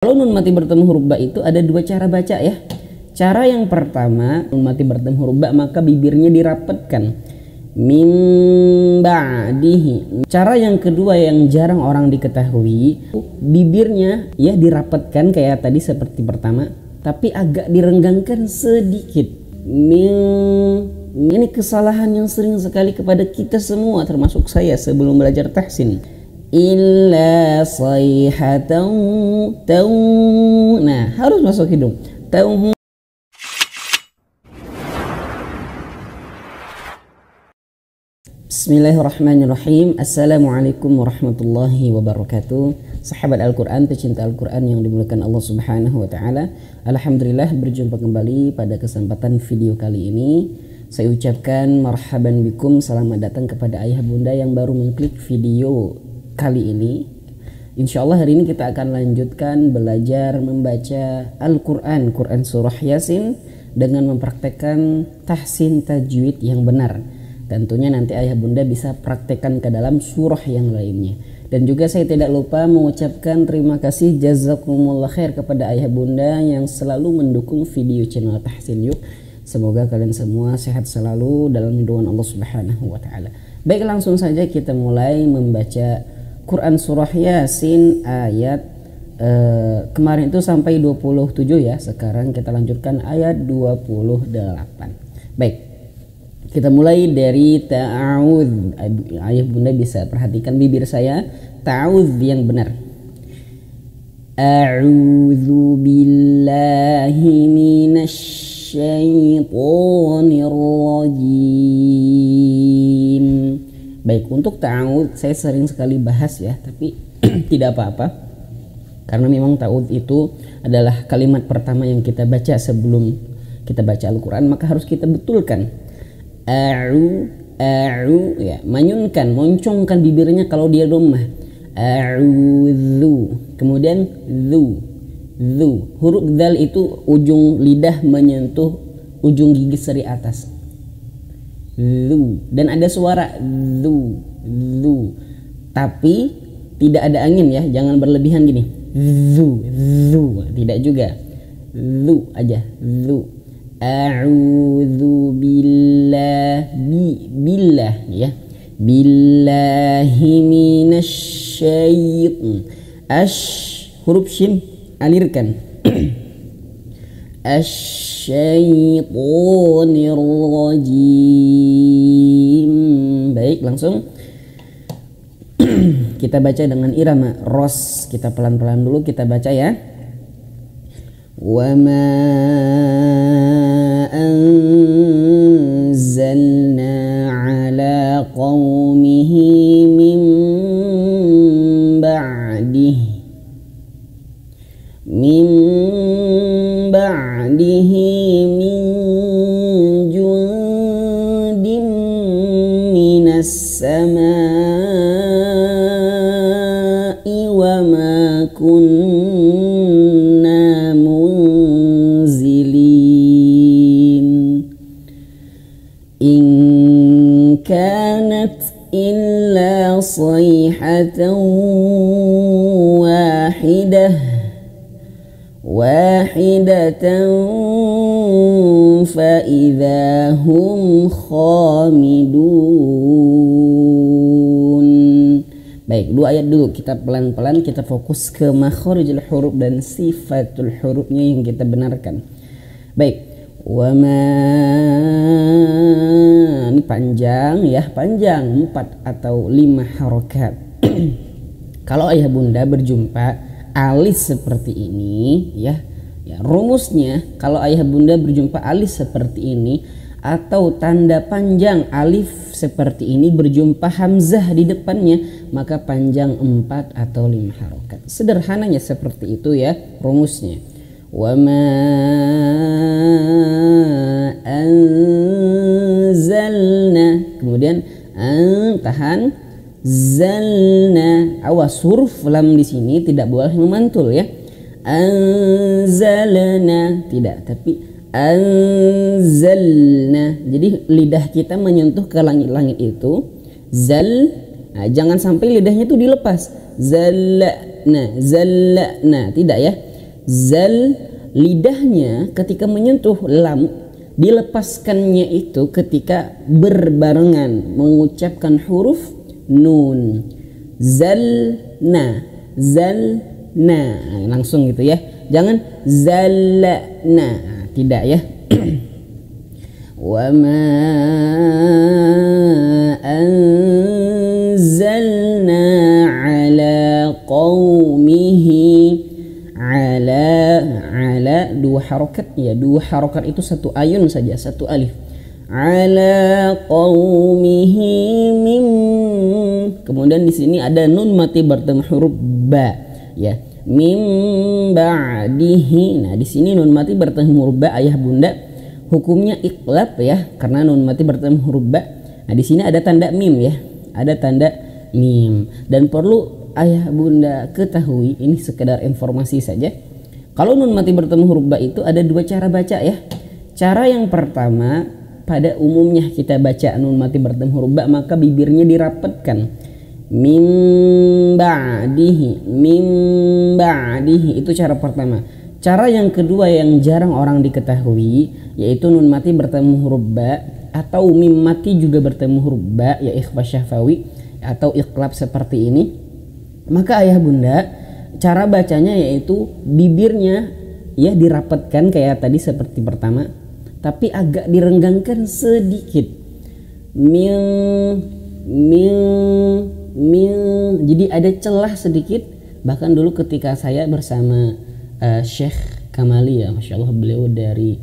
Kalau nun mati bertemu huruf ba itu ada dua cara baca ya. Cara yang pertama, nun mati bertemu huruf ba maka bibirnya dirapatkan. Min ba'dihi. Cara yang kedua yang jarang orang diketahui, bibirnya ya dirapatkan kayak tadi seperti pertama, tapi agak direnggangkan sedikit. Ini kesalahan yang sering sekali kepada kita semua, termasuk saya sebelum belajar tahsin. Illa sayhatan taw. Nah, harus masuk hidung. Taw. Bismillahirrahmanirrahim. Assalamualaikum warahmatullahi wabarakatuh. Sahabat Al-Quran, pecinta Al-Quran yang dimuliakan Allah Subhanahu wa Ta'ala. Alhamdulillah berjumpa kembali pada kesempatan video kali ini. Saya ucapkan marhaban bikum, selamat datang kepada ayah bunda yang baru mengklik video kali ini. Insya Allah hari ini kita akan lanjutkan belajar membaca Al-Quran, Quran Surah Yasin dengan mempraktekkan tahsin tajwid yang benar. Tentunya nanti ayah bunda bisa praktekkan ke dalam surah yang lainnya. Dan juga saya tidak lupa mengucapkan terima kasih jazakumullah khair kepada ayah bunda yang selalu mendukung video channel Tahsin Yuk. Semoga kalian semua sehat selalu dalam lindungan Allah Subhanahu wa Ta'ala. Baik, langsung saja kita mulai membaca Quran Surah Yasin ayat kemarin itu sampai 27 ya. Sekarang kita lanjutkan ayat 28. Baik, kita mulai dari ta'awudz. Ayah bunda bisa perhatikan bibir saya, ta'awudz yang benar. A'udzu billahi minasy syaitonir rajim. Baik, untuk ta'awudz saya sering sekali bahas ya, tapi tidak apa-apa. Karena memang ta'awudz itu adalah kalimat pertama yang kita baca sebelum kita baca Al-Quran, maka harus kita betulkan. A'u ya, manyunkan, moncongkan bibirnya kalau dia dhammah. A'udzu. Kemudian zu. Huruf dzal itu ujung lidah menyentuh ujung gigi seri atas. Zu. Dan ada suara zu. Tapi tidak ada angin ya, jangan berlebihan gini. Zu. Tidak juga. Zu aja. Zu. A'udzu billah ya. Billahi minasyaiton. Huruf shin alirkan. Asyaitonir rajim. Baik, langsung kita baca dengan irama ros. Kita pelan-pelan dulu kita baca ya. Wa ma anzalna ala qaumihi min ba'dihi min jundin minas samai wa ma kunna munzilin in kanat illa sayhatan wahidatan fa idza hum khamidun. Baik, dua ayat dulu kita pelan-pelan kita fokus ke makharijul huruf dan sifatul hurufnya yang kita benarkan. Baik, wama ini panjang ya, panjang 4 atau 5 harokat. Kalau ayah bunda berjumpa alis seperti ini ya, rumusnya kalau ayah bunda berjumpa alis seperti ini atau tanda panjang alif seperti ini berjumpa hamzah di depannya, maka panjang 4 atau 5 harokat. Sederhananya seperti itu ya rumusnya. Wa ma anzalna, kemudian tahan, zalna, awas huruf lam di sini tidak boleh memantul ya. Anzalna tidak, tapi anzalna. Jadi lidah kita menyentuh ke langit-langit itu zal. Nah, jangan sampai lidahnya itu dilepas. Zallana tidak ya. Zal, lidahnya ketika menyentuh lam, dilepaskannya itu ketika berbarengan mengucapkan huruf nun. Zalna, zalna, langsung gitu ya, jangan zalna, tidak ya. Wa ma anzalna ala qaumihi, ala dua harokat ya, dua harokat itu satu ayun saja, satu alif. Ala qaumihi mim, kemudian di sini ada nun mati bertemu huruf ba ya, mim ba'dihi. Nah di sini nun mati bertemu huruf ba ayah bunda hukumnya iqlab ya, karena nun mati bertemu huruf ba. Nah di sini ada tanda mim ya, ada tanda mim. Dan perlu ayah bunda ketahui, ini sekedar informasi saja, kalau nun mati bertemu huruf ba itu ada dua cara baca ya. Cara yang pertama, pada umumnya kita baca nun mati bertemu huruf ba maka bibirnya dirapatkan, mim ba'dihi, mim ba'dihi, itu cara pertama. Cara yang kedua yang jarang orang diketahui, yaitu nun mati bertemu huruf ba atau mim mati juga bertemu huruf ba ya, ikhfa syafawi atau iqlab seperti ini. Maka ayah bunda cara bacanya yaitu bibirnya ya dirapatkan kayak tadi seperti pertama, tapi agak direnggangkan sedikit. Mil jadi ada celah sedikit. Bahkan dulu ketika saya bersama Syekh Kamali ya, Masya Allah, beliau dari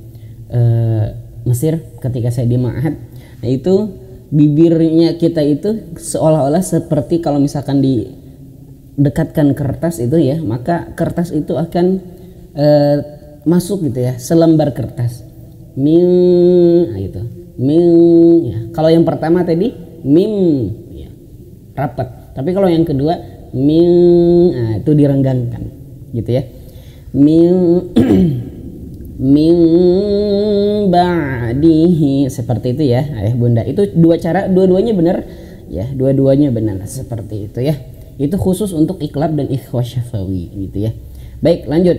Mesir, ketika saya di Ma'had, nah itu bibirnya kita itu seolah-olah seperti kalau misalkan didekatkan kertas itu ya, maka kertas itu akan masuk gitu ya, selembar kertas. Mim, nah gitu, mim ya. Kalau yang pertama tadi mim ya, rapat, tapi kalau yang kedua mim, nah itu direnggangkan gitu ya. Mim min ba'dihi, seperti itu ya ayah bunda. Itu dua cara, dua-duanya benar ya, dua-duanya benar seperti itu ya. Itu khusus untuk iqlab dan ikhwa syafawi gitu ya. Baik, lanjut.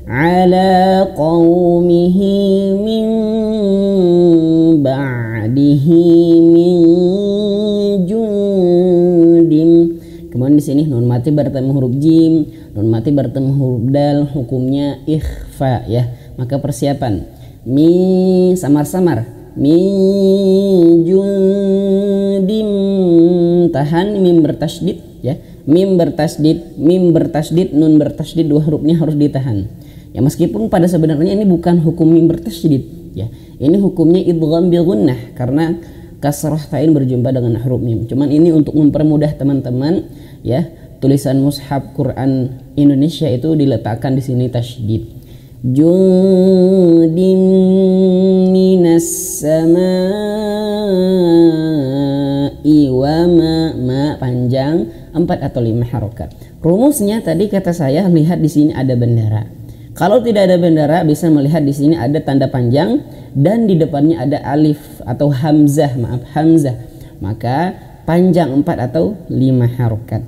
Ala qaumihi min ba'dihi min jundim. Kemudian di sini nun mati bertemu huruf jim, nun mati bertemu huruf dal, hukumnya ikhfa ya. Maka persiapan mi samar-samar, mi jundim, tahan mim bertasydid ya. Mim bertasydid, nun bertasydid, dua hurufnya harus ditahan. Ya meskipun pada sebenarnya ini bukan hukum mim bertasydid ya. Ini hukumnya idgham bi gunnah karena kasrah ta'in berjumpa dengan huruf mim. Cuman ini untuk mempermudah teman-teman ya, tulisan mushaf Quran Indonesia itu diletakkan di sini tasydid. Jundim minas samai wa ma panjang 4 atau 5 harokat. Rumusnya tadi kata saya, lihat di sini ada bendera. Kalau tidak ada bendera bisa melihat di sini ada tanda panjang dan di depannya ada alif atau hamzah, hamzah. Maka panjang 4 atau 5 harokat.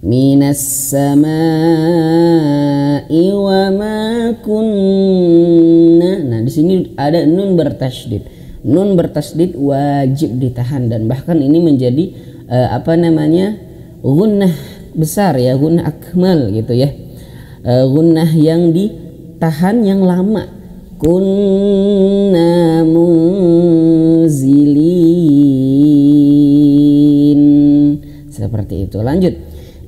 Minas samai wa ma kunna. Nah, di sini ada nun bertasydid. Nun bertasydid wajib ditahan dan bahkan ini menjadi gunnah besar ya, gunnah akmal gitu ya. Gunnah yang ditahan yang lama. Kunna munzilin. Seperti itu. Lanjut.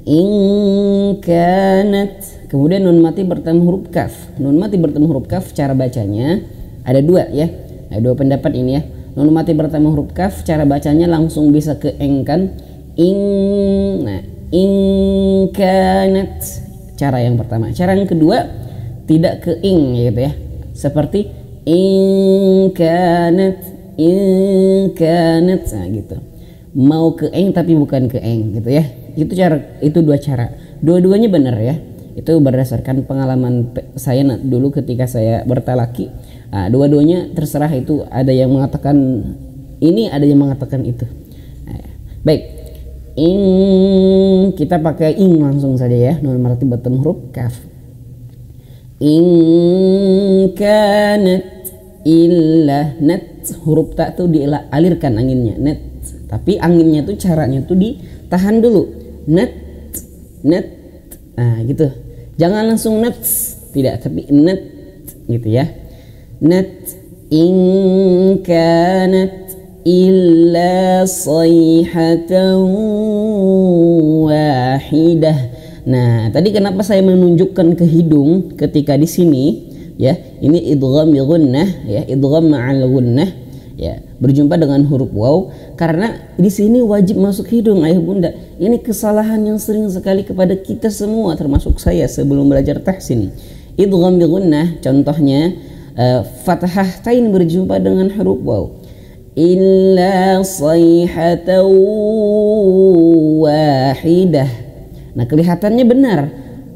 In kanat, kemudian nun mati bertemu huruf kaf. Nun mati bertemu huruf kaf, cara bacanya ada dua ya, ada dua pendapat ini ya. Nun mati bertemu huruf kaf, cara bacanya langsung bisa ke eng kan, nah in kanat, cara yang pertama. Cara yang kedua tidak ke ing gitu ya, seperti in kanat, nah gitu, mau ke eng tapi bukan ke eng gitu ya. Itu dua cara, dua-duanya benar ya. Itu berdasarkan pengalaman saya dulu ketika saya bertalaki. Nah, dua-duanya terserah, itu ada yang mengatakan ini, ada yang mengatakan itu. Nah, baik, kita pakai ing langsung saja ya, nun mati bertemu huruf kaf. In kanat illa nat, huruf ta tuh dialirkan anginnya, nat. Tapi anginnya tuh caranya tuh ditahan dulu. Nat, nat. Nah, gitu. Jangan langsung nat, tidak, tapi nat gitu ya. Nat in kanat illa sayhatan wahidah. Nah, tadi kenapa saya menunjukkan ke hidung ketika di sini ya? Ini idgham bi gunnah ya, idgham ma'al gunnah ya, berjumpa dengan huruf waw karena di sini wajib masuk hidung ayah bunda. Ini kesalahan yang sering sekali kepada kita semua termasuk saya sebelum belajar tahsin. Idgham bi gunnah contohnya fathah tain berjumpa dengan huruf waw. Illa sayhatan wahidah. Nah, kelihatannya benar,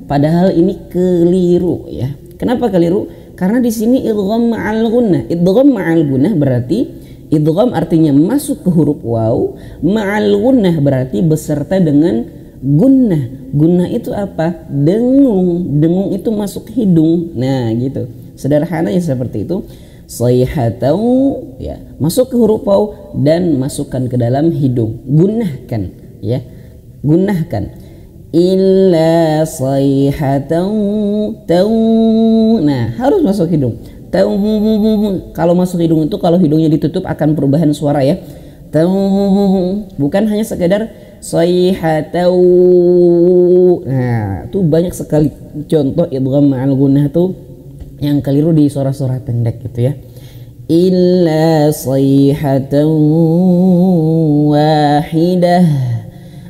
padahal ini keliru ya. Kenapa keliru? Karena di sini idgham ma'al gunnah. Idgham ma'al gunnah berarti idgham artinya masuk ke huruf waw, ma'al gunnah berarti beserta dengan gunnah. Gunnah itu apa? Dengung. Dengung itu masuk hidung. Nah, gitu. Sederhananya seperti itu. Sayhatan ya, masuk ke huruf waw dan masukkan ke dalam hidung. Gunnahkan ya. Gunnahkan. Illa sayhatan taw. Nah, harus masuk hidung. Taw. Kalau masuk hidung itu kalau hidungnya ditutup akan perubahan suara ya. Taw. Bukan hanya sekedar sayhatan. Nah, itu banyak sekali contoh idgham ma'al gunnah tuh yang keliru di suara-suara pendek gitu ya. Illa sayhatan wahidah.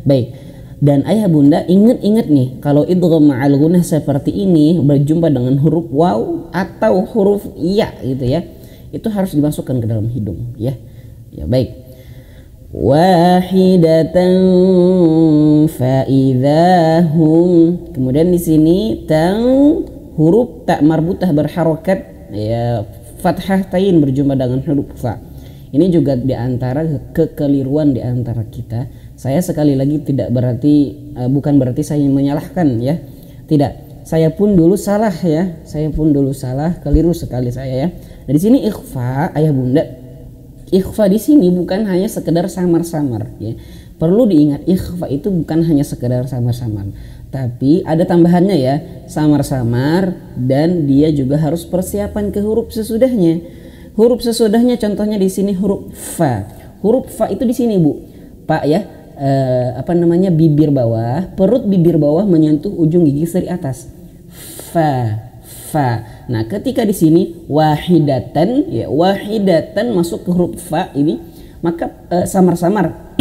Baik. Dan ayah bunda ingat-ingat nih, kalau idgham ma'al gunnah seperti ini berjumpa dengan huruf waw atau huruf ya gitu ya, itu harus dimasukkan ke dalam hidung ya. Ya baik. Wahidatan fa idzahum. Kemudian di sini huruf tak marbutah berharokat ya, fathah tain berjumpa dengan huruf fa. Ini juga diantara kekeliruan diantara kita. Saya sekali lagi tidak berarti bukan berarti saya menyalahkan ya. Tidak. Saya pun dulu salah ya. Saya pun dulu salah, keliru sekali saya ya. Nah, di sini ikhfa ayah bunda. Ikhfa di sini bukan hanya sekedar samar-samar ya. Perlu diingat ikhfa itu bukan hanya sekedar samar-samar, tapi ada tambahannya ya, samar-samar dan dia juga harus persiapan ke huruf sesudahnya. Huruf sesudahnya contohnya di sini huruf fa. Huruf fa itu di sini Bu. Pak ya, bibir bawah, perut bibir bawah menyentuh ujung gigi seri atas. Fa, fa. Nah, ketika di sini wahidatan ya, wahidatan masuk ke huruf fa ini, maka samar-samar.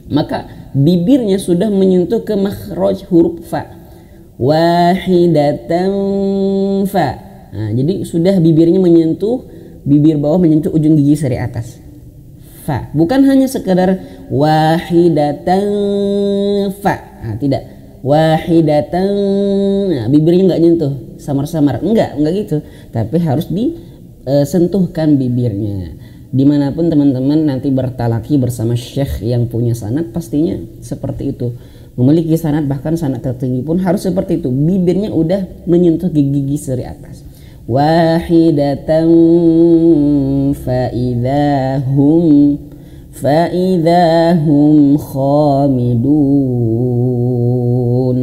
Maka bibirnya sudah menyentuh ke makhraj huruf fa. Wahidatan fa. Nah, jadi sudah bibirnya menyentuh, bibir bawah menyentuh ujung gigi seri atas. Fa. Bukan hanya sekedar wahidatan fa. Nah, tidak. Wahidatan. Nah, bibirnya nggak nyentuh, samar-samar. Enggak gitu. Tapi harus disentuhkan bibirnya. Dimanapun teman-teman nanti bertalaki bersama syekh yang punya sanad, pastinya seperti itu. Memiliki sanad, bahkan sanad tertinggi pun harus seperti itu. Bibirnya udah menyentuh gigi seri atas. Wahidatan fa'idahum khamidun.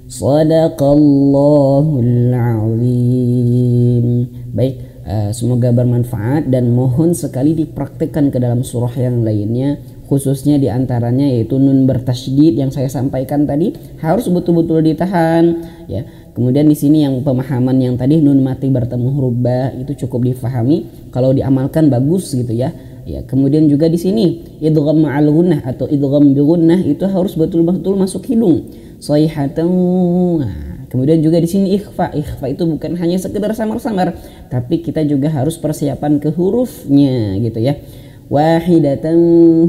Sadaqallahul azim. Baik. Semoga bermanfaat dan mohon sekali dipraktikkan ke dalam surah yang lainnya, khususnya diantaranya yaitu nun bertasydid yang saya sampaikan tadi harus betul-betul ditahan ya. Kemudian di sini yang pemahaman yang tadi nun mati bertemu huruf ba itu cukup difahami, kalau diamalkan bagus gitu ya. Ya, kemudian juga di sini idgham ma'al gunnah atau idgham bi gunnah itu harus betul-betul masuk hidung. Sayhatan. Kemudian juga di sini ikhfa. Ikhfa itu bukan hanya sekedar samar-samar, tapi kita juga harus persiapan ke hurufnya gitu ya. Wahidatan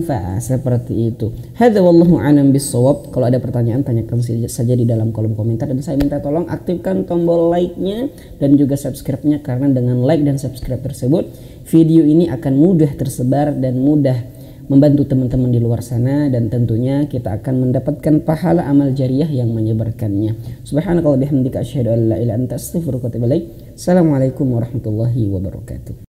fa, seperti itu. Hadza wallahu a'lam bissawab. Kalau ada pertanyaan tanyakan saja di dalam kolom komentar, dan saya minta tolong aktifkan tombol like-nya dan juga subscribe-nya, karena dengan like dan subscribe tersebut video ini akan mudah tersebar dan mudah membantu teman-teman di luar sana, dan tentunya kita akan mendapatkan pahala amal jariah yang menyebarkannya. Subhanakallahumma bihamdika asyhadu an la ilaha illa anta astaghfiruka wa atubu ilaik. Assalamualaikum warahmatullahi wabarakatuh.